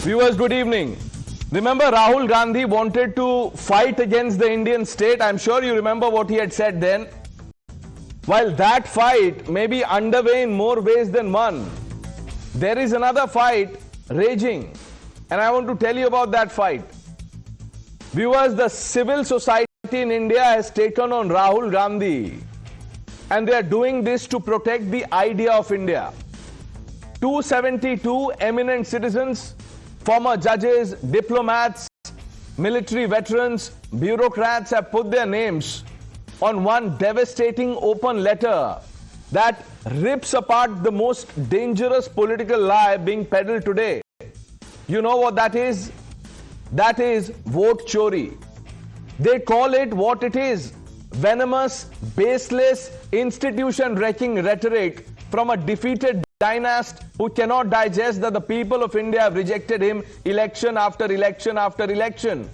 Viewers, good evening. Remember, Rahul Gandhi wanted to fight against the Indian state. I'm sure you remember what he had said then. While that fight may be underway in more ways than one, there is another fight raging. And I want to tell you about that fight. Viewers, the civil society in India has taken on Rahul Gandhi. And they are doing this to protect the idea of India. 272 eminent citizens, former judges, diplomats, military veterans, bureaucrats have put their names on one devastating open letter that rips apart the most dangerous political lie being peddled today. You know what that is? That is vote Chori. They call it what it is: venomous, baseless, institution-wrecking rhetoric from a defeated dynast who cannot digest that the people of India have rejected him election after election after election.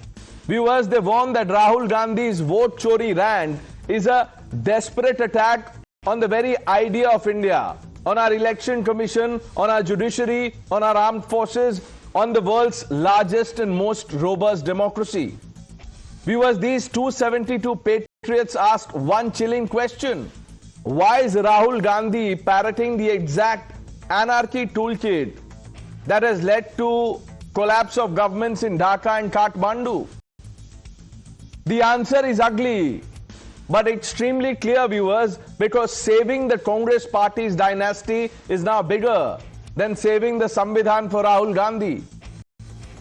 Viewers, they warn that Rahul Gandhi's vote Chori rant is a desperate attack on the very idea of India, on our election commission, on our judiciary, on our armed forces, on the world's largest and most robust democracy. Viewers, these 272 patriots asked one chilling question: why is Rahul Gandhi parroting the exact anarchy toolkit that has led to collapse of governments in Dhaka and Kathmandu? The answer is ugly, but extremely clear, viewers, because saving the Congress party's dynasty is now bigger than saving the Samvidhan for Rahul Gandhi.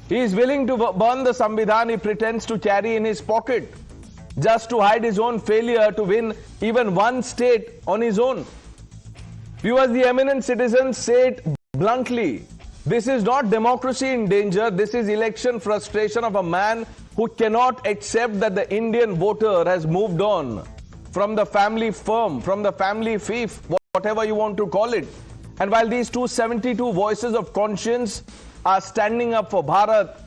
He is willing to burn the Samvidhan he pretends to carry in his pocket just to hide his own failure to win even one state on his own. Viewers, the eminent citizens say it bluntly. This is not democracy in danger. This is election frustration of a man who cannot accept that the Indian voter has moved on from the family firm, from the family fief, whatever you want to call it. And while these 272 voices of conscience are standing up for Bharat,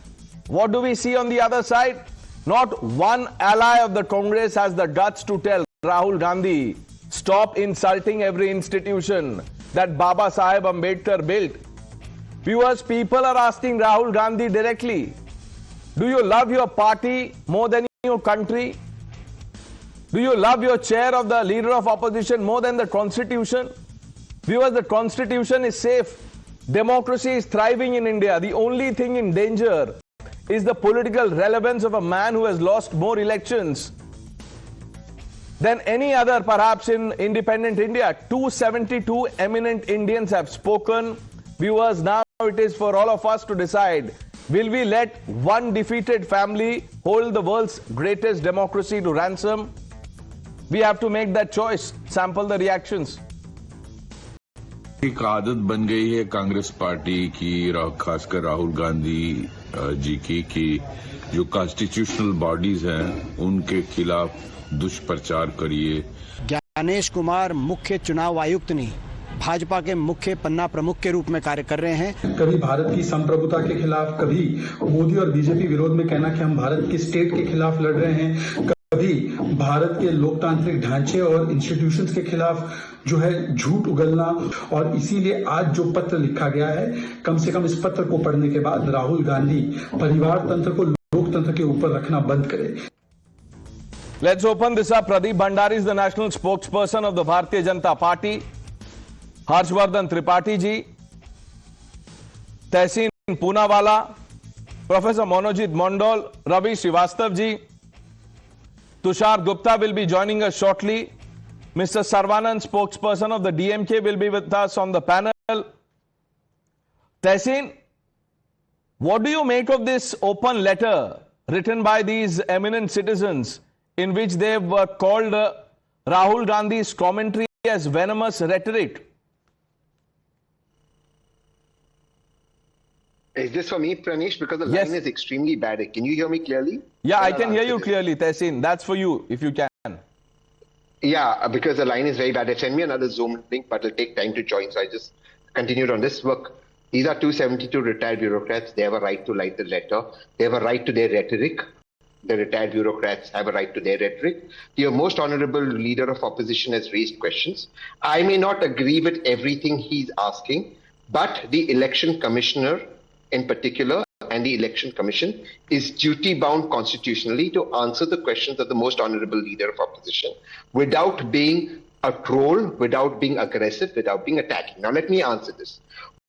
what do we see on the other side? Not one ally of the Congress has the guts to tell Rahul Gandhi, stop insulting every institution that Baba Saheb Ambedkar built. Viewers, people are asking Rahul Gandhi directly, do you love your party more than your country? Do you love your chair of the leader of opposition more than the constitution? Viewers, the constitution is safe. Democracy is thriving in India. The only thing in danger is the political relevance of a man who has lost more elections than any other, perhaps, in independent India. 272 eminent Indians have spoken. Viewers, now it is for all of us to decide. Will we let one defeated family hold the world's greatest democracy to ransom? We have to make that choice. Sample the reactions. एक आदत बन गई है Congress party की, खासकर राहुल गांधी जी की, कि जो कॉन्स्टिट्यूशनल बॉडीज हैं उनके खिलाफ दुष्प्रचार करिए। ज्ञानेश कुमार मुख्य चुनाव आयुक्त ने भाजपा के मुख्य पन्ना प्रमुख के रूप में कार्य कर रहे हैं। कभी भारत की संप्रभुता के खिलाफ, कभी मोदी और बीजेपी विरोध में कहना कि हम भारत की स्टेट के खिलाफ लड़ रहे हैं, कभी भारत के लोकतांत्रिक ढांचे और इंस्टीट्यूशंस के खिलाफ जो है झूठ उगलना। और इसीलिए आज जो पत्र लिखा गया है, कम से कम इस पत्र को पढ़ने के बाद राहुल गांधी परिवार तंत्र को लोकतंत्र के ऊपर रखना बंद करे। Let's open this up. Pradeep Bhandari is the national spokesperson of the Bharatiya Janata Party. Harshvardhan Tripathi ji, Tehseen Poonawala, Professor Monojit Mondal, Ravi Srivastav ji, Tushar Gupta will be joining us shortly. Mr. Sarvanan, spokesperson of the DMK, will be with us on the panel. Tehseen, what do you make of this open letter written by these eminent citizens in which they've called Rahul Gandhi's commentary as venomous rhetoric? Is this for me, Pranesh? Because the line is extremely bad. Can you hear me clearly? Yeah, I can hear you clearly, Tehseen. That's for you, if you can. Yeah, because the line is very bad. Send me another Zoom link, but it'll take time to join. So I just continued on this work. These are 272 retired bureaucrats. They have a right to write the letter. They have a right to their rhetoric. The retired bureaucrats have a right to their rhetoric. Your most honorable leader of opposition has raised questions. I may not agree with everything he's asking, but the election commissioner in particular and the Election Commission is duty-bound constitutionally to answer the questions of the most honorable leader of opposition without being a troll, without being aggressive, without being attacking. Now, let me answer this.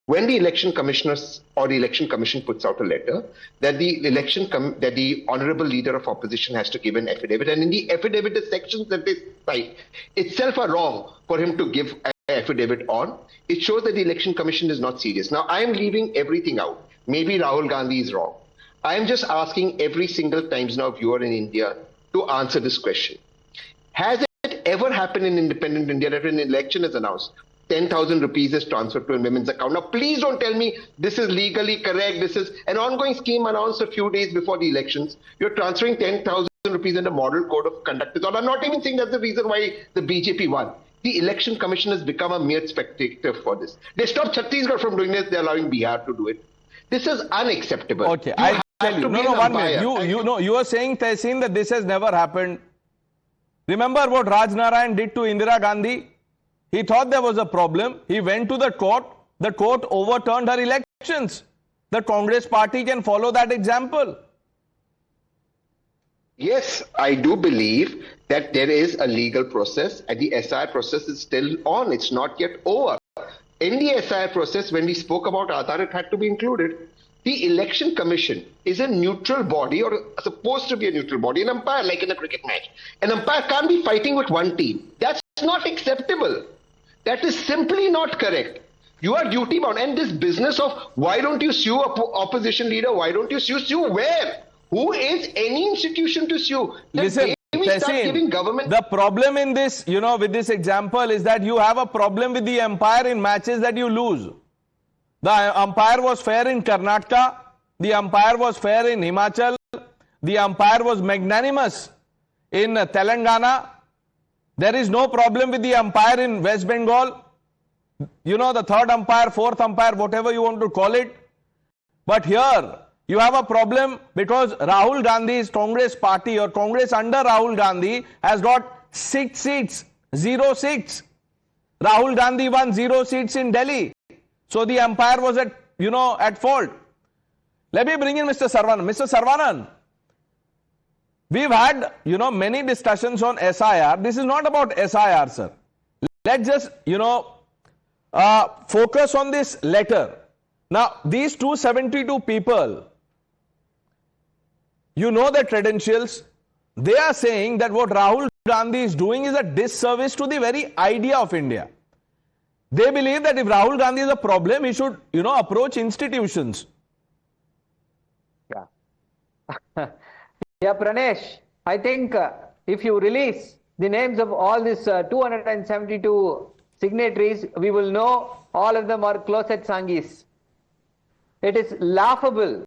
When the election commissioners or the election commission puts out a letter that the honorable leader of opposition has to give an affidavit, and in the affidavit the sections that they cite itself are wrong for him to give an affidavit on, it shows that the election commission is not serious. Now, I am leaving everything out. Maybe Rahul Gandhi is wrong. I am just asking every single Times Now viewer in India to answer this question. Has it ever happened in independent India that when an election is announced, 10,000 rupees is transferred to a women's account? Now, please don't tell me this is legally correct. This is an ongoing scheme announced a few days before the elections. You're transferring 10,000 rupees in the model code of conduct. I'm not even saying that's the reason why the BJP won. The election commission has become a mere spectator for this. They stopped Chhattisgarh from doing this. They're allowing Bihar to do it. This is unacceptable. Okay, I'll tell you. No, 1 minute. You are saying, Tehseen, that this has never happened. Remember what Raj Narayan did to Indira Gandhi? He thought there was a problem. He went to the court. The court overturned her elections. The Congress party can follow that example. Yes, I do believe that there is a legal process and the SIR process is still on. It's not yet over. In the SIR process, when we spoke about Aadhaar, it had to be included. The election commission is a neutral body, or supposed to be a neutral body, an umpire, like in a cricket match. An umpire can't be fighting with one team. That's not acceptable. That is simply not correct. You are duty bound. And this business of why don't you sue opposition leader? Why don't you sue where? Who is any institution to sue? Listen, Tehseen, the problem in this, with this example is that you have a problem with the umpire in matches that you lose. The umpire was fair in Karnataka. The umpire was fair in Himachal. The umpire was magnanimous in Telangana. There is no problem with the umpire in West Bengal. The third umpire, fourth umpire, whatever you want to call it. But here, you have a problem because Rahul Gandhi's Congress party or Congress under Rahul Gandhi has got 6 seats, 0 seats. Rahul Gandhi won 0 seats in Delhi. So the umpire was at fault. Let me bring in Mr. Saravanan. Mr. Saravanan, we've had, many discussions on SIR. This is not about SIR, sir. Let's just, focus on this letter. Now, these 272 people, the credentials. They are saying that what Rahul Gandhi is doing is a disservice to the very idea of India. They believe that if Rahul Gandhi is a problem, he should, approach institutions. Yeah. Yeah, Pranesh, I think if you release the names of all these 272 signatories, we will know all of them are closet Sanghis. It is laughable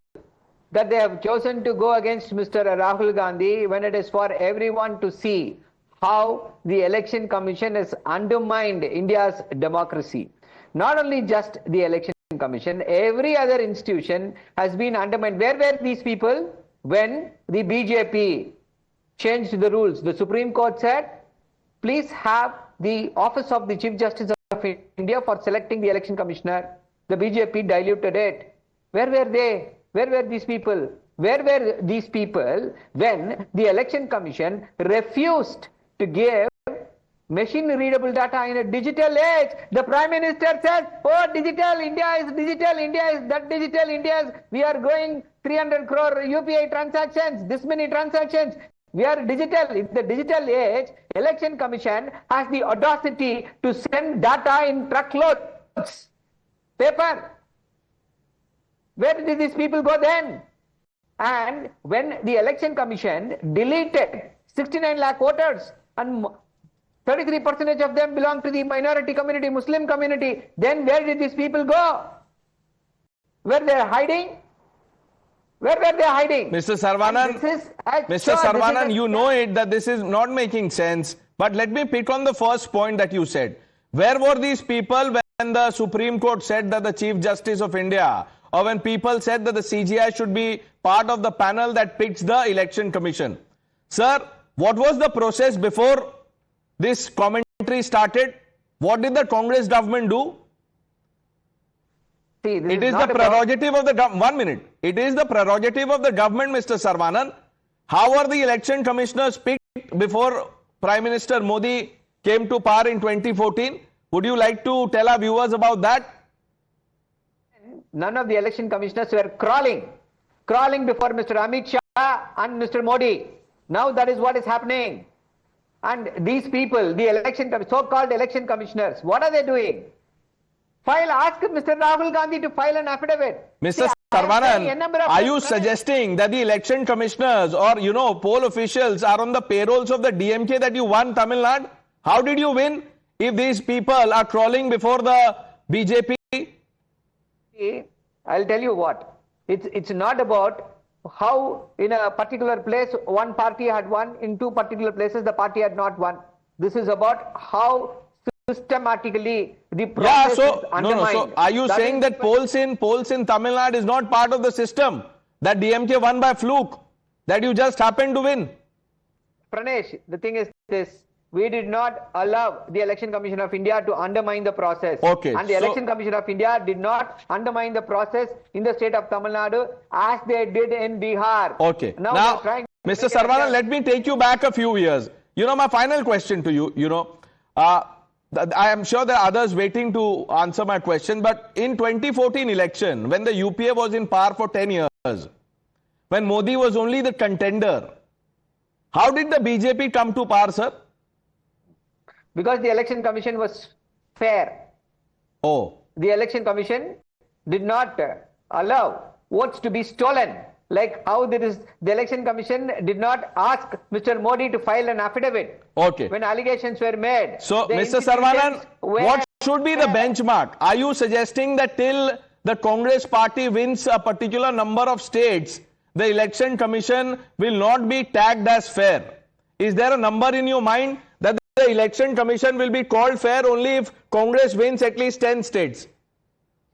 that they have chosen to go against Mr. Rahul Gandhi when it is for everyone to see how the election commission has undermined India's democracy. Not only just the election commission, every other institution has been undermined. Where were these people when the BJP changed the rules? The Supreme Court said, please have the office of the Chief Justice of India for selecting the election commissioner. The BJP diluted it. Where were they? Where were these people? Where were these people when the election commission refused to give machine readable data in a digital age? The Prime Minister says, oh, digital India is that digital India is, we are going 300 crore UPI transactions, this many transactions. We are digital. In the digital age, election commission has the audacity to send data in truckloads, paper. Where did these people go then? And when the election commission deleted 69 lakh voters and 33% of them belong to the minority community, Muslim community, then where did these people go? Were they hiding? Where were they hiding? Mr. Saravanan, you know it that this is not making sense. But let me pick on the first point that you said. Where were these people when the Supreme Court said that the Chief Justice of India, or when people said that the CGI should be part of the panel that picks the election commission? Sir, what was the process before this commentary started? What did the Congress government do? See, this It is the not about- prerogative of the government. 1 minute. It is the prerogative of the government, Mr. Sarvanan. How are the election commissioners picked before Prime Minister Modi came to power in 2014? Would you like to tell our viewers about that? None of the election commissioners were crawling before Mr. Amit Shah and Mr. Modi. Now that is what is happening. And these people, the so-called election commissioners, what are they doing? Ask Mr. Rahul Gandhi to file an affidavit. Mr. See, I am saying a Sarvanan, number of are you times- suggesting that the election commissioners or, poll officials are on the payrolls of the DMK that you won Tamil Nadu? How did you win if these people are crawling before the BJP? See, I'll tell you what. It's not about how in a particular place one party had won, in two particular places the party had not won. This is about how systematically the process is undermined. So are you saying that polls in Tamil Nadu is not part of the system? That DMK won by fluke? That you just happened to win? Pranesh, the thing is this. We did not allow the Election Commission of India to undermine the process. Okay, And the so- Election Commission of India did not undermine the process in the state of Tamil Nadu as they did in Bihar. Okay. Now, Now, they're trying to Mr. make it Sarvanan, a- let me take you back a few years. My final question to you, I am sure there are others waiting to answer my question, but in 2014 election, when the UPA was in power for 10 years, when Modi was only the contender, how did the BJP come to power, sir? Because the Election Commission was fair. Oh, The Election Commission did not allow votes to be stolen. Like how the Election Commission did not ask Mr. Modi to file an affidavit okay. when allegations were made. So, The Mr. institutions Sarvanan, were- what should be the benchmark? Are you suggesting that till the Congress party wins a particular number of states, the election commission will not be tagged as fair? Is there a number in your mind that the election commission will be called fair only if Congress wins at least 10 states?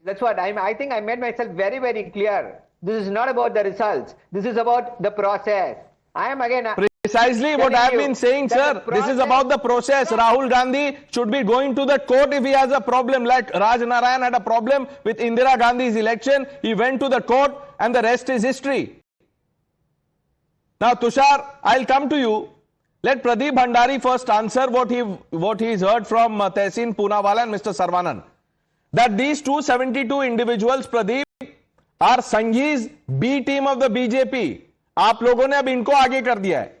That's what I think I made myself very, very clear. This is not about the results. This is about the process. I am again Precisely what telling I have you been saying, that sir. the This is about the process. Rahul Gandhi should be going to the court if he has a problem, like Raj Narayan had a problem with Indira Gandhi's election. He went to the court and the rest is history. Now, Tushar, I'll come to you. Let Pradeep Bhandari first answer what he's heard from Tehseen Poonawala and Mr. Sarvanan. That these 272 individuals, Pradeep, are Sanghis B team of the BJP. आप लोगों ने अब इनको आगे कर दिया है.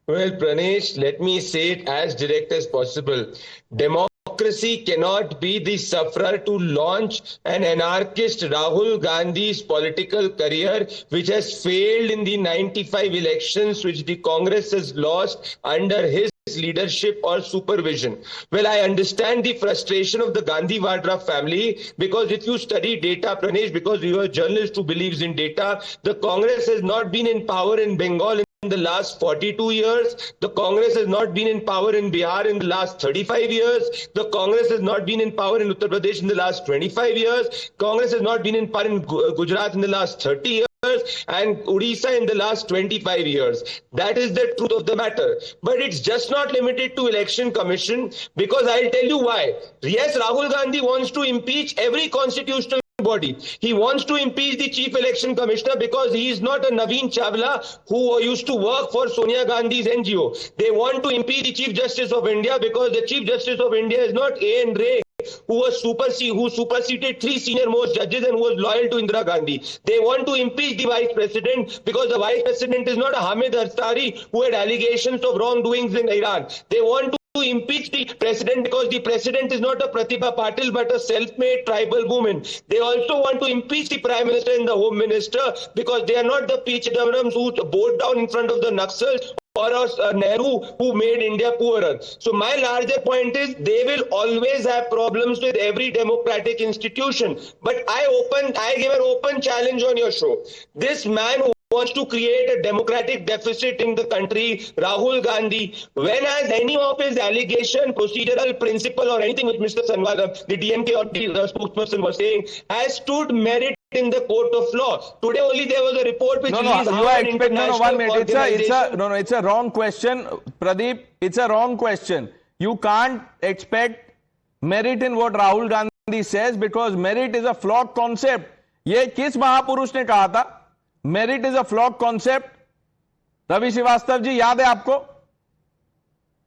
Well, Pranesh, let me say it as direct as possible. Democracy cannot be the sufferer to launch an anarchist Rahul Gandhi's political career, which has failed in the 95 elections, which the Congress has lost under his leadership or supervision. Well, I understand the frustration of the Gandhi Vadra family, because if you study data, Pranesh, because you are a journalist who believes in data, the Congress has not been in power in Bengal in the last 42 years. The Congress has not been in power in Bihar in the last 35 years. The Congress has not been in power in Uttar Pradesh in the last 25 years. Congress has not been in power in Gujarat in the last 30 years. And Odisha in the last 25 years. That is the truth of the matter. But it's just not limited to election commission, because I'll tell you why. Yes, Rahul Gandhi wants to impeach every constitutional body. He wants to impeach the chief election commissioner because he is not a Naveen Chawla who used to work for Sonia Gandhi's NGO. They want to impeach the Chief Justice of India because the Chief Justice of India is not A.N. Ray, who superseded three senior most judges and who was loyal to Indira Gandhi. They want to impeach the Vice President because the Vice President is not a Hamid Ansari who had allegations of wrongdoings in Iran. They want to impeach the President because the President is not a Pratibha Patil but a self-made tribal woman. They also want to impeach the Prime Minister and the Home Minister because they are not the P.Chidambarams who bowed down in front of the Naxals or a Nehru who made India poorer. So my larger point is they will always have problems with every democratic institution. But I give an open challenge on your show. This man who wants to create a democratic deficit in the country, Rahul Gandhi, when has any of his allegation, procedural principle or anything which Mr. Sanwada, the DMK or the spokesperson was saying, has stood merit in the court of law? Today only there was a report which No, you are expecting, it's a wrong question, Pradeep. It's a wrong question. You can't expect merit in what Rahul Gandhi Gandhi says because merit is a flawed concept. ये किस महापुरुष ने कहा था? Merit is a flawed concept. Ravi Srivastava जी, याद है आपको?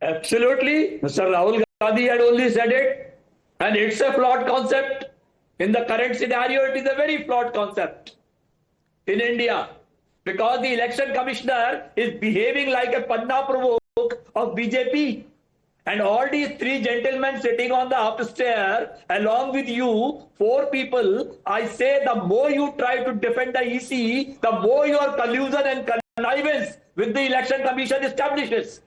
Absolutely. Mr. Rahul Gandhi had only said it, and it's a flawed concept. In the current scenario, it is a very flawed concept in India because the election commissioner is behaving like a panna provoke of BJP. And all these three gentlemen sitting on the upstairs, along with you, 4 people, I say the more you try to defend the EC, the more your collusion and connivance with the election commission establishes.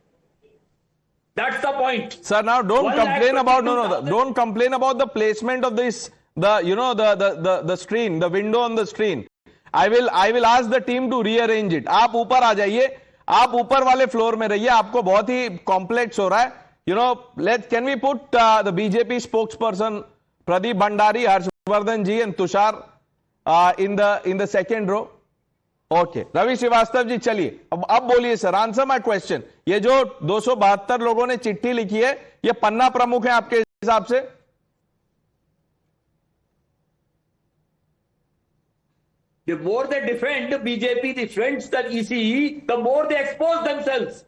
That's the point. Sir, now don't complain about don't complain about the placement of this, the screen, the window on the screen. I will ask the team to rearrange it. आप ऊपर आ जाइए, आप ऊपर वाले floor में रहिए, आपको बहुत ही कॉम्प्लेक्स हो रहा है. Can we put the BJP spokesperson Pradeep Bhandari, Harshvardhan ji and Tushar in the second row? Okay. Ravi Srivastava ji, चलिए अब बोलिए सर, आंसर माय क्वेश्चन. ये जो 272 लोगों ने चिट्ठी लिखी है, ये पन्ना प्रमुख है आपके हिसाब से? The more they defend BJP, the friends that EC, the more they expose themselves,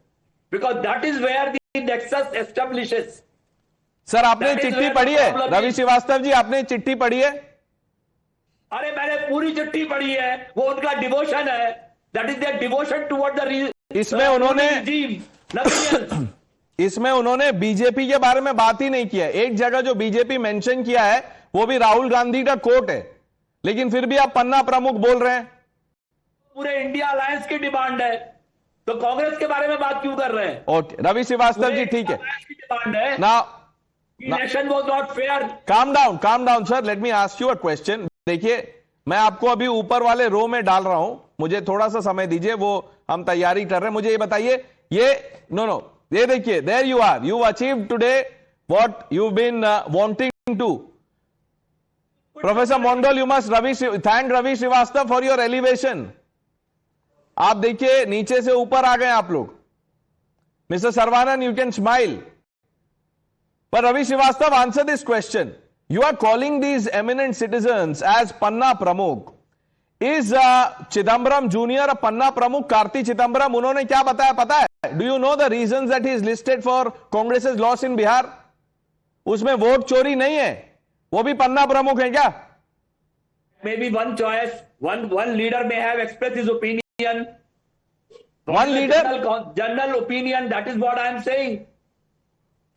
because that is where the nexus establishes. Sir, आपने चिट्ठी पढ़ी है? रवि श्रीवास्तव जी, आपने चिट्ठी पढ़ी है? अरे मैंने पूरी चिट्ठी पढ़ी है. वो उनका डिवोशन है. That is their devotion toward the इसमें उन्होंने बीजेपी के बारे में बात ही नहीं किया. एक जगह जो बीजेपी मेंशन किया है वो भी राहुल गांधी का कोट है, लेकिन फिर भी आप पन्ना प्रमुख बोल रहे हैं. पूरे इंडिया अलायंस की डिमांड है, तो कांग्रेस के बारे में बात क्यों कर रहे हैं? ओके, रवि श्रीवास्तव जी, ठीक है. Now election was not fair. Calm down sir, let me ask you a question. देखिए, मैं आपको अभी ऊपर वाले रो में डाल रहा हूं, मुझे थोड़ा सा समय दीजिए, वो हम तैयारी कर रहे हैं. मुझे ये बताइए, ये देखिए, there you are, you achieve today what you been wanting to. Professor Mondal, you must thank Ravi Srivastava for your elevation. आप देखिए, नीचे से ऊपर आ गए आप लोग. Mr Sarvanand, you can smile. पर Ravi Srivastava, answer this question. You are calling these eminent citizens as Panna Pramukh. Is Chidambaram Jr. a Panna Pramukh? Karti Chidambaram, उन्होंने क्या बताया पता है? Do you know the reasons that he is listed for Congress's loss in Bihar? उसमें vote चोरी नहीं है, वो भी पन्ना प्रमुख है क्या? Maybe one choice, one leader may have expressed his opinion. One leader? General opinion, that is what I am saying.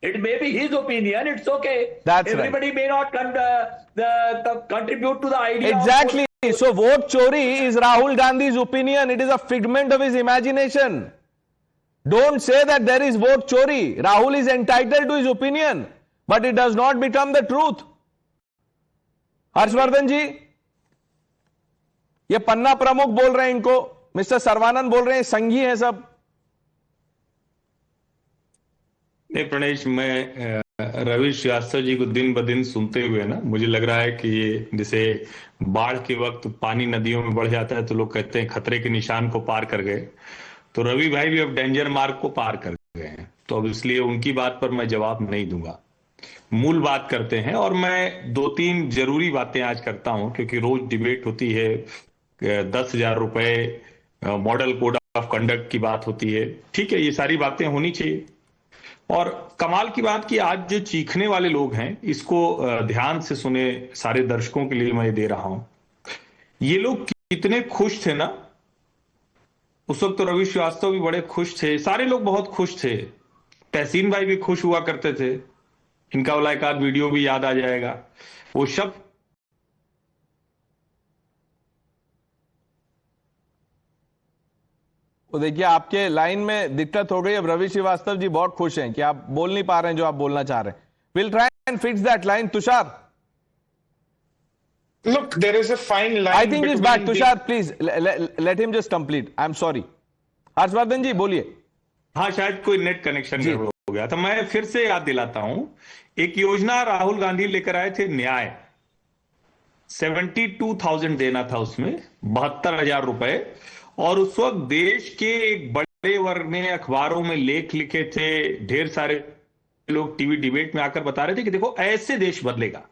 It may be his opinion, it's okay. That's Everybody right. may not contribute to the idea. Exactly. So vote chori is Rahul Gandhi's opinion. It is a figment of his imagination. Don't say that there is vote chori. Rahul is entitled to his opinion, but it does not become the truth. Harshvardhan जी, ये पन्ना प्रमुख बोल रहे हैं, इनको mister Sarbananda बोल रहे हैं, संघी हैं सब. नहीं प्रणेश, मैं रवि श्रीवास्तव जी को दिन ब दिन सुनते हुए ना, मुझे लग रहा है कि ये जैसे बाढ़ के वक्त पानी नदियों में बढ़ जाता है तो लोग कहते हैं खतरे के निशान को पार कर गए, तो रवि भाई भी अब डेंजर मार्क को पार कर गए हैं. तो अब इसलिए उनकी बात पर मैं जवाब नहीं दूंगा. मूल बात करते हैं, और मैं 2-3 जरूरी बातें आज करता हूं, क्योंकि रोज डिबेट होती है, 10,000 रुपए, मॉडल कोड ऑफ कंडक्ट की बात होती है. ठीक है, ये सारी बातें होनी चाहिए. और कमाल की बात कि आज जो चीखने वाले लोग हैं, इसको ध्यान से सुने, सारे दर्शकों के लिए मैं दे रहा हूं. ये लोग कितने खुश थे ना उस वक्त. तो रवि श्रीवास्तव भी बड़े खुश थे, सारे लोग बहुत खुश थे. तहसीन भाई भी खुश हुआ करते थे. इनका वाला एक आध वीडियो भी याद आ जाएगा. वो शब्द वो देखिए, आपके लाइन में दिक्कत हो गई. अब रवि श्रीवास्तव जी बहुत खुश हैं कि आप बोल नहीं पा रहे हैं जो आप बोलना चाह रहे हैं. Will try and fix that line. Tushar, look, there is a fine line. I think he's back. Tushar, please let him just complete. I'm sorry. Harshvardhan ji बोलिए. हाँ, शायद कोई नेट कनेक्शन गड़बड़ हो गया था. मैं फिर से याद दिलाता हूं, एक योजना राहुल गांधी लेकर आए थे, न्याय. 72,000 देना था उसमें, 72,000 रुपए. और उस वक्त देश के एक बड़े वर्ग ने अखबारों में लेख लिखे थे, ढेर सारे लोग टीवी डिबेट में आकर बता रहे थे कि देखो ऐसे देश बदलेगा.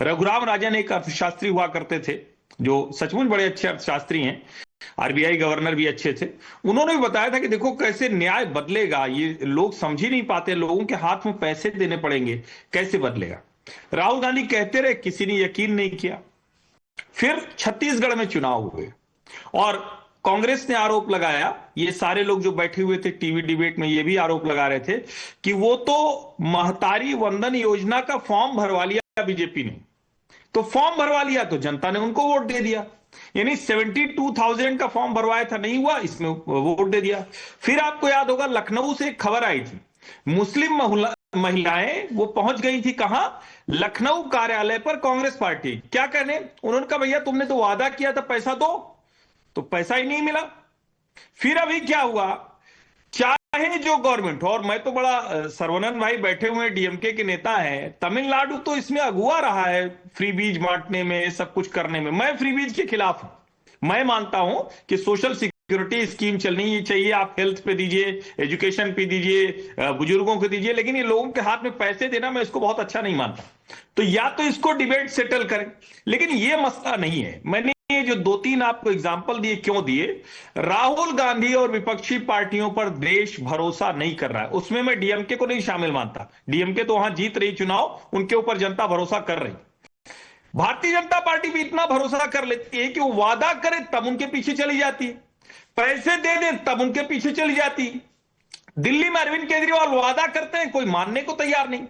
रघुराम राजन एक अर्थशास्त्री हुआ करते थे जो सचमुच बड़े अच्छे अर्थशास्त्री हैं, आरबीआई गवर्नर भी अच्छे थे। उन्होंने भी बताया था कि देखो कैसे न्याय बदलेगा, ये लोग समझ ही नहीं पाते, लोगों के हाथ में पैसे देने पड़ेंगे, कैसे बदलेगा। राहुल गांधी कहते रहे, किसी ने यकीन नहीं किया। फिर छत्तीसगढ़ में चुनाव हुए और कांग्रेस ने आरोप लगाया, ये सारे लोग जो बैठे हुए थे टीवी डिबेट में ये भी आरोप लगा रहे थे कि वो तो महतारी वंदन योजना का फॉर्म भरवा लिया बीजेपी ने, तो फॉर्म भरवा लिया तो जनता ने उनको वोट दे दिया। यानी 72,000 का फॉर्म भरवाया था, नहीं हुआ, इसमें वोट दे दिया। फिर आपको याद होगा लखनऊ से एक खबर आई थी, मुस्लिम महिलाएं वो पहुंच गई थी कहां, लखनऊ कार्यालय पर कांग्रेस पार्टी। क्या कहने, उन्होंने कहा भैया तुमने तो वादा किया था पैसा दो, तो पैसा ही नहीं मिला। फिर अभी क्या हुआ, चाहे जो गवर्नमेंट, और मैं तो बड़ा सर्वनंद भाई बैठे हुए डीएमके के नेता हैं, तमिलनाडु तो इसमें अगुआ रहा है फ्री बीज बांटने में, सब कुछ करने में। मैं फ्री बीज के खिलाफ हूं। मैं मानता हूं कि सोशल सिक्योरिटी स्कीम चलनी चाहिए, आप हेल्थ पे दीजिए, एजुकेशन पे दीजिए, बुजुर्गों को दीजिए, लेकिन ये लोगों के हाथ में पैसे देना मैं इसको बहुत अच्छा नहीं मानता। तो या तो इसको डिबेट सेटल करें, लेकिन ये मसला नहीं है। मैंने ये जो 2-3 आपको एग्जाम्पल दिए, क्यों दिए, राहुल गांधी और विपक्षी पार्टियों पर देश भरोसा नहीं कर रहा है, उसमें मैं डीएमके को नहीं शामिल मानता। डीएमके तो वहां जीत रही चुनाव, उनके ऊपर जनता भरोसा कर रही। भारतीय जनता पार्टी भी इतना भरोसा कर लेती है कि वो वादा करे तब उनके पीछे चली जाती है, पैसे दे दे तब उनके पीछे चली जाती है। दिल्ली में अरविंद केजरीवाल वादा करते हैं, कोई मानने को तैयार नहीं।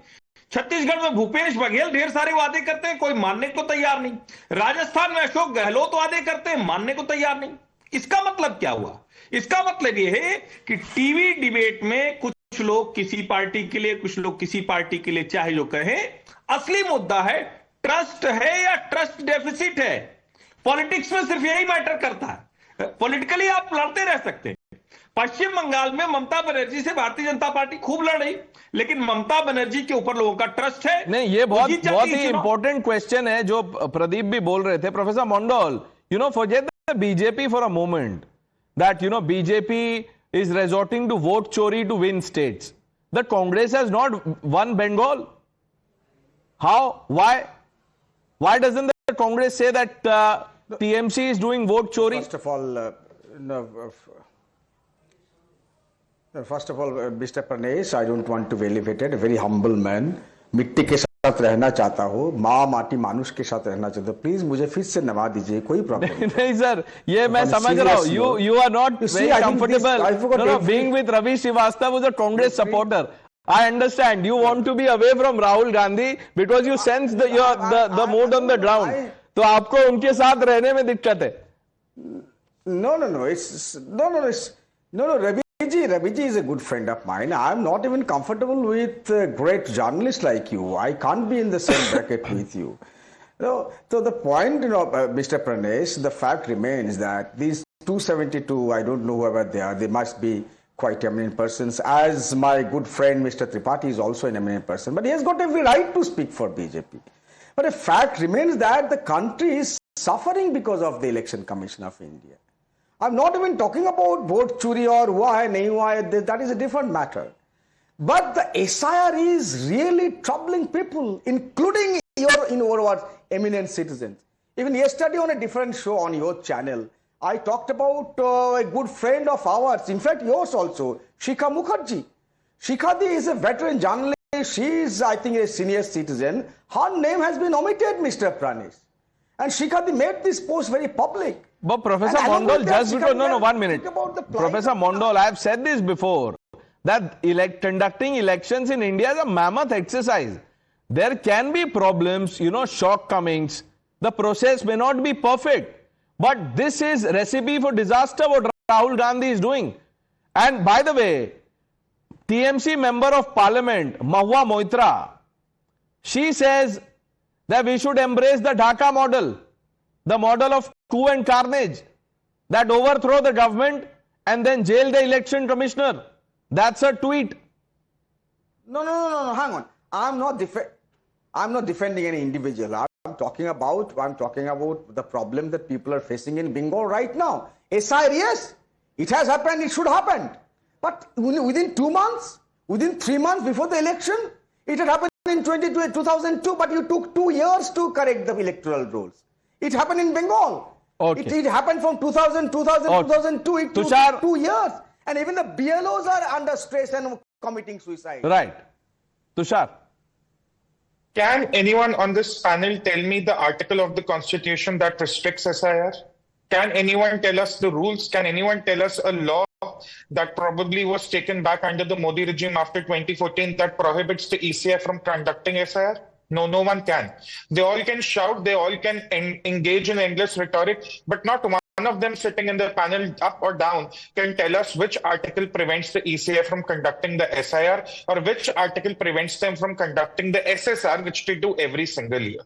छत्तीसगढ़ में भूपेश बघेल ढेर सारे वादे करते हैं, कोई मानने को तैयार नहीं। राजस्थान में अशोक गहलोत वादे करते हैं, मानने को तैयार नहीं। इसका मतलब क्या हुआ, इसका मतलब यह है कि टीवी डिबेट में कुछ लोग किसी पार्टी के लिए, कुछ लोग किसी पार्टी के लिए, चाहे जो कहे, असली मुद्दा है ट्रस्ट है या ट्रस्ट डेफिसिट है। पॉलिटिक्स में सिर्फ यही मैटर करता है। पॉलिटिकली आप लड़ते रह सकते हैं। पश्चिम बंगाल में ममता बनर्जी से भारतीय जनता पार्टी खूब लड़ रही, लेकिन ममता बनर्जी के ऊपर लोगों का ट्रस्ट है। नहीं, ये बहुत ही इंपॉर्टेंट क्वेश्चन है जो प्रदीप भी बोल रहे थे। Professor Mondal, forget the BJP for a moment, that BJP is resorting to vote chori to win states. The Congress has not won Bengal. How? Why doesn't the Congress say that TMC is doing vote chori? First of all, Mr. Pranesh, I don't want to elevate it. A very humble man. मिट्टी के साथ रहना चाहता हो, माँ माटी मानुष के साथ रहना चाहता हो, प्लीज मुझे फिर से नवा दीजिए, कोई प्रॉब्लम नहीं सर, ये मैं समझ रहा हूँ। You are not very comfortable being with Ravi Srivastava, who's a Congress supporter. I understand you want to be away from Rahul Gandhi because you sense the mood on the ground. तो आपको उनके साथ रहने में दिक्कत है? No, Raviji is a good friend of mine. I'm not even comfortable with great journalists like you. I can't be in the same bracket with you. So the point, Mr. Pranesh, the fact remains that these 272, I don't know whoever they are, they must be quite eminent persons. As my good friend Mr. Tripathi is also an eminent person, but he has got every right to speak for BJP. But the fact remains that the country is suffering because of the Election Commission of India. I'm not even talking about vote churi or hua hai, nahi hua hai, that is a different matter. But the SIR is really troubling people, including your eminent citizens. Even yesterday on a different show on your channel, I talked about a good friend of ours, in fact yours also, Shikha Mukherjee. Shikhadi is a veteran journalist. She is, I think, a senior citizen. Her name has been omitted, Mr. Pranesh. And Shikhadi made this post very public. But Professor Mondal, just because, no, 1 minute. Professor Mondal, I have said this before, that conducting elections in India is a mammoth exercise. There can be problems, shortcomings. The process may not be perfect. But this is recipe for disaster what Rahul Gandhi is doing. And by the way, TMC member of parliament, Mahua Moitra, she says that we should embrace the Dhaka model, the model of coup and carnage, that overthrow the government and then jail the election commissioner. That's a tweet. No, hang on. I'm not defending any individual. I'm talking about the problem that people are facing in Bengal right now. SIR, yes, it has happened, it should happen. But within 2 months, within 3 months before the election, it had happened in 2002, but you took 2 years to correct the electoral rules. It happened in Bengal. Okay. It happened from 2002. It took Tushar. 2 years. And even the BLOs are under stress and committing suicide. Right. Tushar. Can anyone on this panel tell me the article of the Constitution that restricts SIR? Can anyone tell us the rules? Can anyone tell us a law that probably was taken back under the Modi regime after 2014 that prohibits the ECI from conducting SIR? No, no one can. They all can shout, they all can engage in endless rhetoric, but not one of them sitting in the panel up or down can tell us which article prevents the ECI from conducting the SIR or which article prevents them from conducting the SSR, which they do every single year.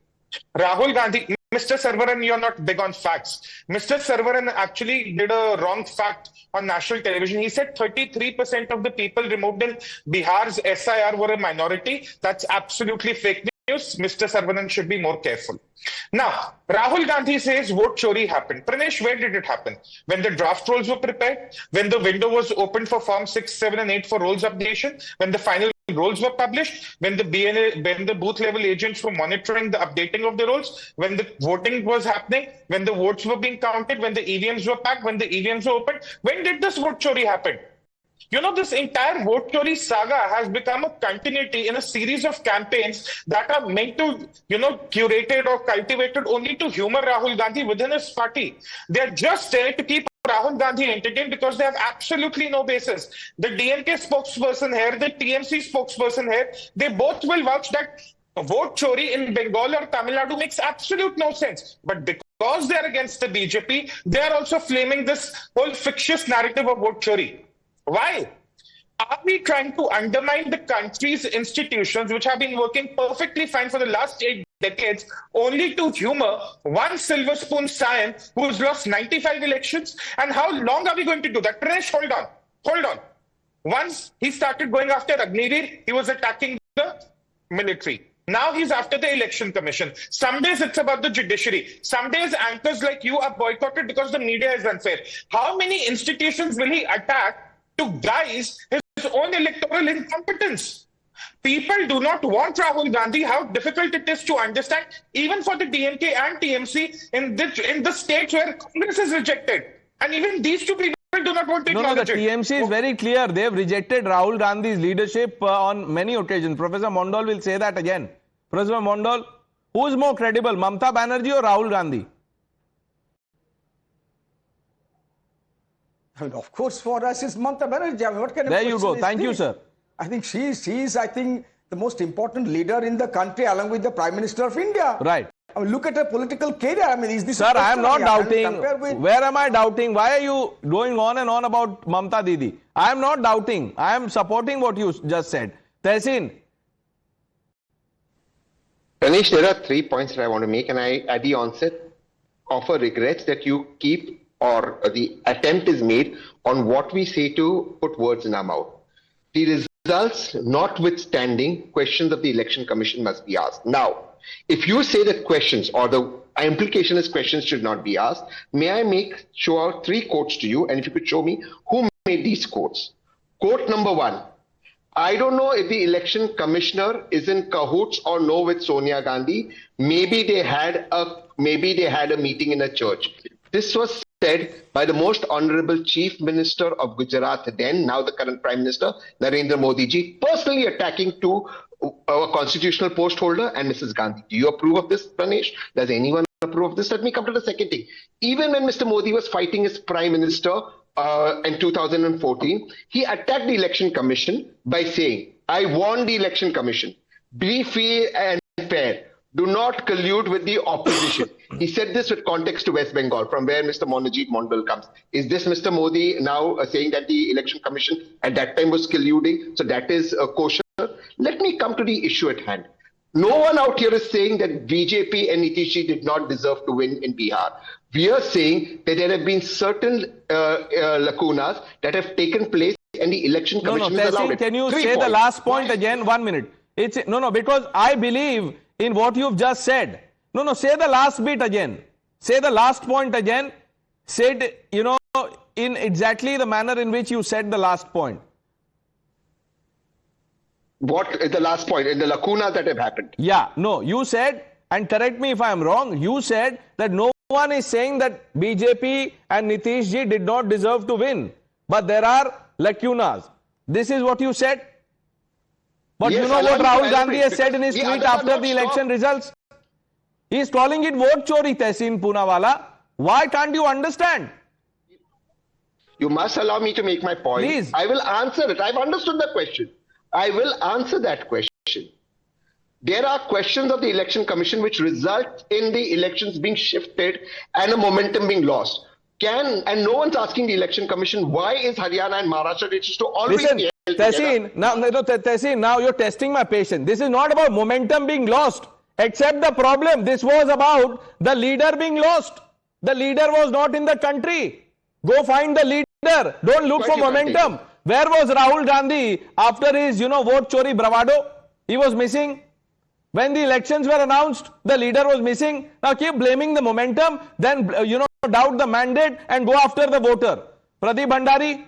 Rahul Gandhi, Mr. Sarvaran, you're not big on facts. Mr. Sarvaran actually did a wrong fact on national television. He said 33% of the people removed in Bihar's SIR were a minority. That's absolutely fake news. Mr. Sarvaran should be more careful. Now, Rahul Gandhi says vote chori happened. Pranesh, where did it happen? When the draft rolls were prepared? When the window was opened for Form 6, 7 and 8 for rolls updation? When the final rolls were published? When the booth level agents were monitoring the updating of the rolls? When the voting was happening? When the votes were being counted? When the EVMs were packed? When the EVMs were opened? When did this vote chori happen? You know, this entire vote chori saga has become a continuity in a series of campaigns that are meant to, curated or cultivated only to humor Rahul Gandhi within his party. They're just there to keep Rahul Gandhi entertained because they have absolutely no basis. The DNK spokesperson here, the TMC spokesperson here, they both will vouch that vote chori in Bengal or Tamil Nadu makes absolute no sense. But because they're against the BJP, they are also flaming this whole fictitious narrative of vote chori. Why? Are we trying to undermine the country's institutions, which have been working perfectly fine for the last 8 decades, only to humor one silver spoon scion who's lost 95 elections? And how long are we going to do that? Pranesh, hold on. Once he started going after Agniveer, he was attacking the military. Now he's after the election commission. Some days it's about the judiciary. Some days anchors like you are boycotted because the media is unfair. How many institutions will he attack to guise his own electoral incompetence? People do not want Rahul Gandhi. How difficult it is to understand, even for the DNK and TMC in the states where Congress is rejected. And even these two people do not want to acknowledge it. The TMC is very clear. They have rejected Rahul Gandhi's leadership on many occasions. Professor Mondal will say that again. Professor Mondal, who is more credible, Mamata Banerjee or Rahul Gandhi? Of course, for us, it's Mamata Banerjee. I mean, what kind of there you go. Thank you, sir. I think she is, I think, the most important leader in the country, along with the Prime Minister of India. Right. I mean, look at her political career. I mean, is this? Sir, I am not doubting. Where am I doubting? Why are you going on and on about Mamata Didi? I am not doubting. I am supporting what you just said. Tehseen. Pranesh, there are 3 points that I want to make, and I, at the onset, offer regrets that you keep or the attempt is made on what we say to put words in our mouth. The results notwithstanding, questions of the Election Commission must be asked. Now, if you say that questions or the implication is questions should not be asked, may I show out 3 quotes to you, and if you could show me who made these quotes. Quote number 1. I don't know if the election commissioner is in cahoots or no with Sonia Gandhi. Maybe they had a meeting in a church. This was said by the most honorable Chief Minister of Gujarat then, now the current Prime Minister, Narendra Modi ji, personally attacking to our constitutional post holder and Mrs. Gandhi. Do you approve of this, Pranesh? Does anyone approve of this? Let me come to the second thing. Even when Mr. Modi was fighting his Prime Minister in 2014, he attacked the Election Commission by saying, I warned the Election Commission, be fair and fair. Do not collude with the opposition. He said this with context to West Bengal, from where Mr. Monajit Mondal comes. Is this Mr. Modi now saying that the Election Commission at that time was colluding? So that is kosher. Let me come to the issue at hand. No one out here is saying that BJP and Nitishji did not deserve to win in Bihar. We are saying that there have been certain lacunas that have taken place and the Election Commission has allowed it. Can you say the last point again? 1 minute. Because I believe in what you've just said. Say the last bit again. Say the last point again. Say it, in exactly the manner in which you said the last point. what is the last point in the lacunas that have happened? Yeah, no, you said, and correct me if I am wrong, you said that no one is saying that BJP and Nitish ji did not deserve to win, but there are lacunas. This is what you said. But Yes, you know allow what me to Rahul Gandhi elaborate, has said in his because tweet the others are after not the election stopped. results? He is calling it vote chori, Tehseen Poonawala. Why can't you understand? You must allow me to make my point. Please. I will answer it. I've understood the question. I will answer that question. There are questions of the election commission which result in the elections being shifted and a momentum being lost. And no one's asking the election commission, why is Haryana and Maharashtra which is to always Listen, be held together? Tehseen, now you're testing my patience. This is not about momentum being lost. Except the problem, this was about the leader being lost. The leader was not in the country. Go find the leader. Don't look for momentum. Where was Rahul Gandhi after his, vote chori bravado? He was missing. When the elections were announced, the leader was missing. Now keep blaming the momentum, then, doubt the mandate and go after the voter. Pradeep Bhandari?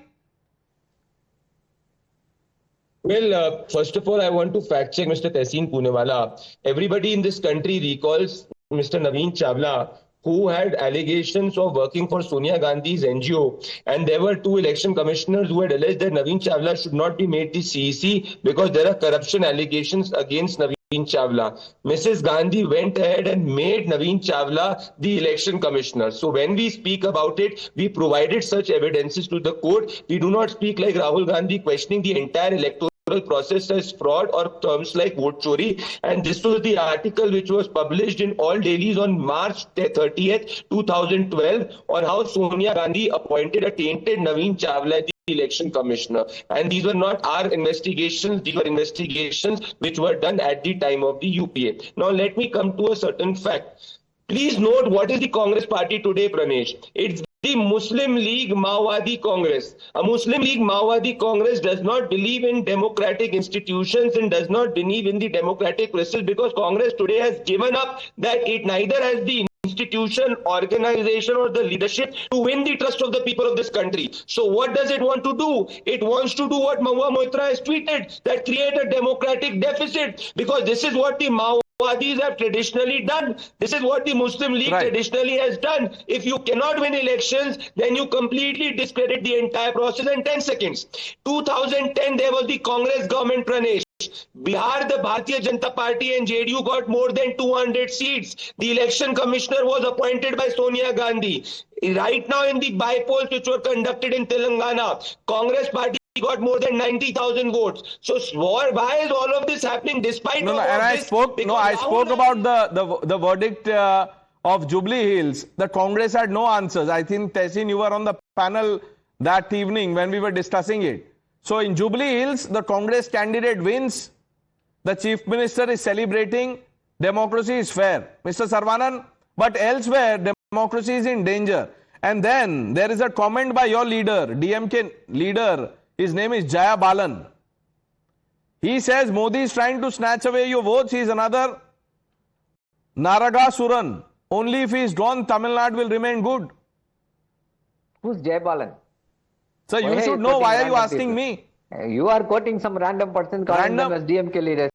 Well, first of all, I want to fact check Mr. Tehseen Poonawala. Everybody in this country recalls Mr. Naveen Chawla, who had allegations of working for Sonia Gandhi's NGO. And there were two election commissioners who had alleged that Naveen Chawla should not be made the CEC because there are corruption allegations against Naveen Chawla. Mrs. Gandhi went ahead and made Naveen Chawla the election commissioner. So when we speak about it, we provided such evidences to the court. We do not speak like Rahul Gandhi questioning the entire electoral process as fraud or terms like vote chori. And this was the article which was published in all dailies on March 30th, 2012 on how Sonia Gandhi appointed a tainted Naveen Chawla the election commissioner. And these were not our investigations, these were investigations which were done at the time of the UPA. Now let me come to a certain fact. Please note what is the Congress party today, Pranesh. It's the Muslim League Maowadi Congress. A Muslim League Maowadi Congress does not believe in democratic institutions and does not believe in the democratic process because Congress today has given up that it neither has the institution, organization or the leadership to win the trust of the people of this country. So what does it want to do? It wants to do what Mahua Moitra has tweeted, that create a democratic deficit, because this is what the Maowadis have traditionally done. This is what the Muslim League traditionally has done. If you cannot win elections, then you completely discredit the entire process in 10 seconds. 2010, there was the Congress government, Pranesh. Bihar, the Bharatiya Janata Party and JDU got more than 200 seats. The election commissioner was appointed by Sonia Gandhi. Right now in the bypolls which were conducted in Telangana, Congress party got more than 90,000 votes. So why is all of this happening despite all of this? I spoke about the verdict of Jubilee Hills. The Congress had no answers. I think, Tehseen, you were on the panel that evening when we were discussing it. So in Jubilee Hills, the Congress candidate wins. The Chief Minister is celebrating. Democracy is fair. Mr. Sarvanan, but elsewhere, democracy is in danger. And then there is a comment by your leader, DMK leader. His name is Jaya Balan. He says Modi is trying to snatch away your votes. He is another Naragasuran. Only if he is gone, Tamil Nadu will remain good. Who's Jay Balan? So you should know. Why are you asking me? You are quoting some random person calling them as DMK leaders.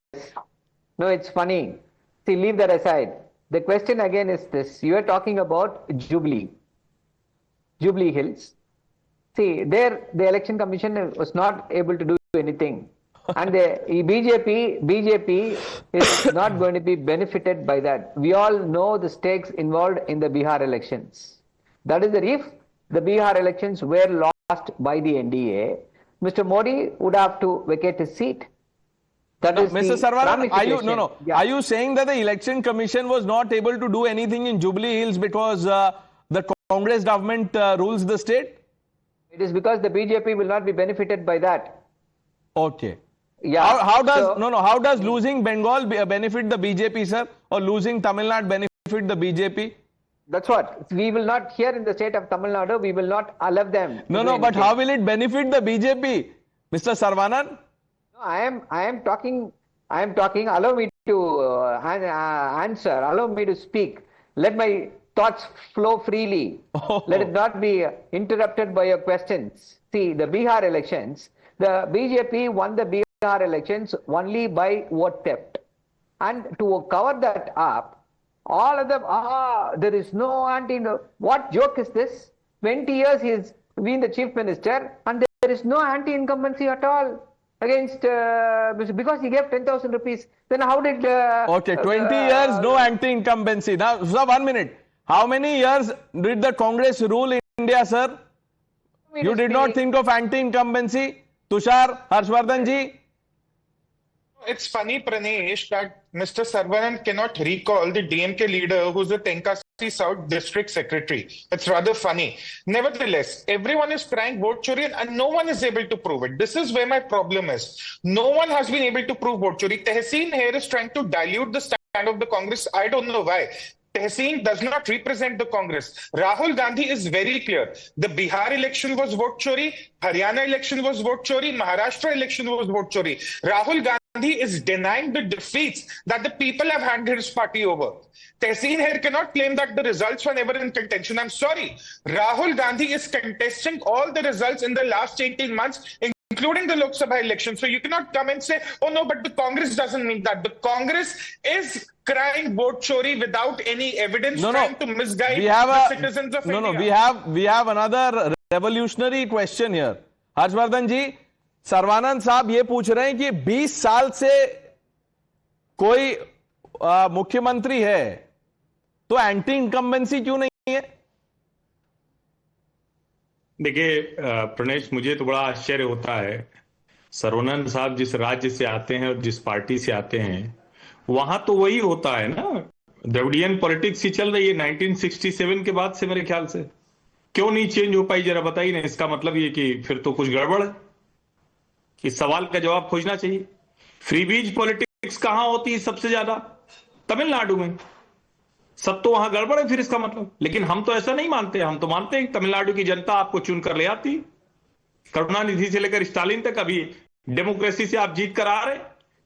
No, it's funny. See, leave that aside. The question again is this. You are talking about Jubilee Hills. See, there the election commission was not able to do anything. And the BJP is not going to be benefited by that. We all know the stakes involved in the Bihar elections. That is if the Bihar elections were lost by the NDA, Mr. Modi would have to vacate his seat. That is Mr. Sarvanan, are you saying that the election commission was not able to do anything in Jubilee Hills because the Congress government rules the state? It is because the BJP will not be benefited by that. Okay. Yeah. How does losing Bengal benefit the BJP, sir, or losing Tamil Nadu benefit the BJP? That's what we will not here in the state of Tamil Nadu. We will not allow them. But how will it benefit the BJP, Mr. Sarvanan? No, I am talking. Allow me to answer. Allow me to speak. Let my thoughts flow freely. Let it not be interrupted by your questions. See, the Bihar elections, the BJP won the Bihar Bihar elections only by vote theft. And to cover that up, all of them, there is no anti. What joke is this? 20 years he has been the chief minister, and there is no anti-incumbency at all against because he gave 10,000 rupees. Then how did? Okay, 20 years, no anti-incumbency. Now, sir, 1 minute. How many years did the Congress rule in India, sir? You did not think of anti-incumbency, Tushar, Harshvardhan ji? It's funny, Pranesh, that Mr. Saravanan cannot recall the DMK leader who's the Tenkasi South District Secretary. It's rather funny. Nevertheless, everyone is crying vote chori and no one is able to prove it. This is where my problem is. No one has been able to prove vote chori. Tehseen here is trying to dilute the stand of the Congress. I don't know why. Tehseen does not represent the Congress. Rahul Gandhi is very clear. The Bihar election was vote chori, Haryana election was vote chori, Maharashtra election was vote chori. Rahul Gandhi is denying the defeats that the people have handed his party over. Tehseen here cannot claim that the results were never in contention. I'm sorry. Rahul Gandhi is contesting all the results in the last 18 months, including the Lok Sabha election. So you cannot come and say, oh no, but the Congress doesn't mean that. The Congress is crying vote chori without any evidence, trying to misguide the citizens of India. We have another revolutionary question here. Harshvardhan ji, Saravanan साहब ये पूछ रहे हैं कि 20 साल से कोई मुख्यमंत्री है तो एंटी इनकम्बेंसी क्यों नहीं है? देखिए प्रणेश, मुझे तो बड़ा आश्चर्य होता है। सर्वानंद साहब जिस राज्य से आते हैं और जिस पार्टी से आते हैं वहां तो वही होता है ना, द्रविडियन पॉलिटिक्स ही चल रही है 1967 के बाद से मेरे ख्याल से। क्यों नहीं चेंज हो पाई जरा बताइए ना। इसका मतलब ये कि फिर तो कुछ गड़बड़ है। इस सवाल का जवाब खोजना चाहिए। फ्रीबीज पॉलिटिक्स कहां होती है सबसे ज्यादा? तमिलनाडु में। सब तो वहां गड़बड़ है फिर इसका मतलब। लेकिन हम तो ऐसा नहीं मानते। हम तो मानते हैं तमिलनाडु की जनता आपको चुन कर ले आती। करुणानिधि से लेकर स्टालिन तक अभी डेमोक्रेसी से आप जीत कर आ रहे।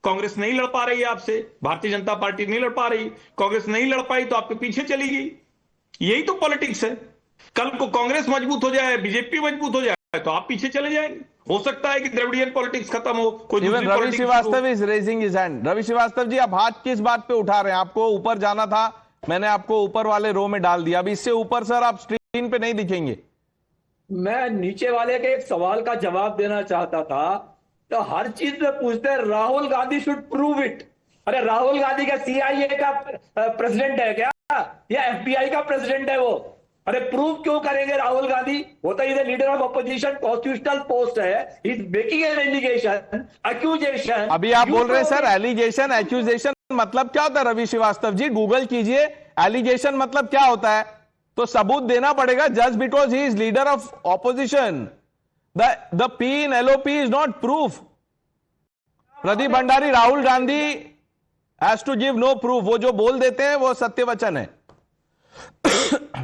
कांग्रेस नहीं लड़ पा रही है आपसे, भारतीय जनता पार्टी नहीं लड़ पा रही। कांग्रेस नहीं लड़ पाई तो आपके पीछे चली गई। यही तो पॉलिटिक्स है। कल को कांग्रेस मजबूत हो जाए, बीजेपी मजबूत हो जाए तो आप पीछे चले जाएंगे। हो सकता है कि द्रविडियन पॉलिटिक्स खत्म हो, कोई दूसरी Ravi Srivastava is raising his hand. Ravi Srivastava ji, आप हाथ किस बात पे उठा रहे हैं? आपको ऊपर जाना था, मैंने आपको ऊपर वाले रो में डाल दिया। अभी इससे ऊपर सर आप स्क्रीन पे नहीं दिखेंगे। मैं नीचे वाले के एक सवाल का जवाब देना चाहता था। तो हर चीज में पूछते हैं Rahul Gandhi should prove it. अरे राहुल गांधी का CIA का प्रेसिडेंट है क्या, या FBI का प्रेसिडेंट है वो? अरे प्रूव क्यों करेंगे राहुल गांधी? वो तो इधर leader of opposition, constitutional post है। He is making an allegation, accusation. अभी आप बोल रहे हैं सर एलिगेशन, एक्यूजेशन मतलब क्या होता है? रवि श्रीवास्तव जी गूगल कीजिए, एलिगेशन मतलब क्या होता है। तो सबूत देना पड़ेगा। Just because he is leader of opposition, the P in LOP is not proof. Pradeep Bhandari, Rahul Gandhi has to give no proof. वो जो बोल देते हैं वो सत्य वचन है।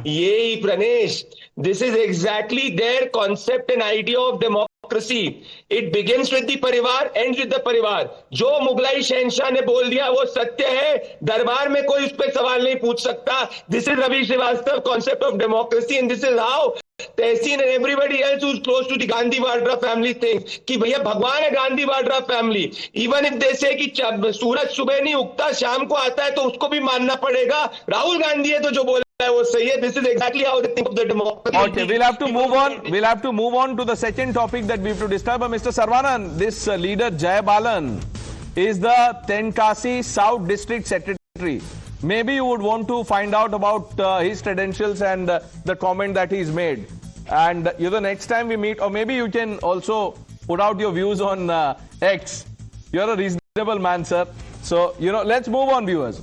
यही Pranesh, this is exactly their concept and idea of democracy. It begins with the परिवार, ends with the परिवार। जो मुगलाई शहंशाह ने बोल दिया वो सत्य है। दरबार में कोई उस पर सवाल नहीं पूछ सकता। This is Ravi Srivastava concept of democracy and this is how Tehseen and everybody else who's close to the Gandhi Vadra family thinks कि भैया भगवान है Gandhi Vadra family. Even if they से कि सूरज सुबह नहीं उगता शाम को आता है तो उसको भी मानना पड़ेगा। राहुल गांधी है तो जो बोल रहा है वो सही है। This is exactly how they think of the democracy. Okay, we'll have to move on. We'll have to move on to the second topic that we have to discuss. But Mr. Saravanan, this leader Jay Balan is the Tenkasi South District Secretary. Maybe you would want to find out about his credentials and the comment that he's made. And the next time we meet, or maybe you can also put out your views on X. You're a reasonable man, sir. So, let's move on, viewers.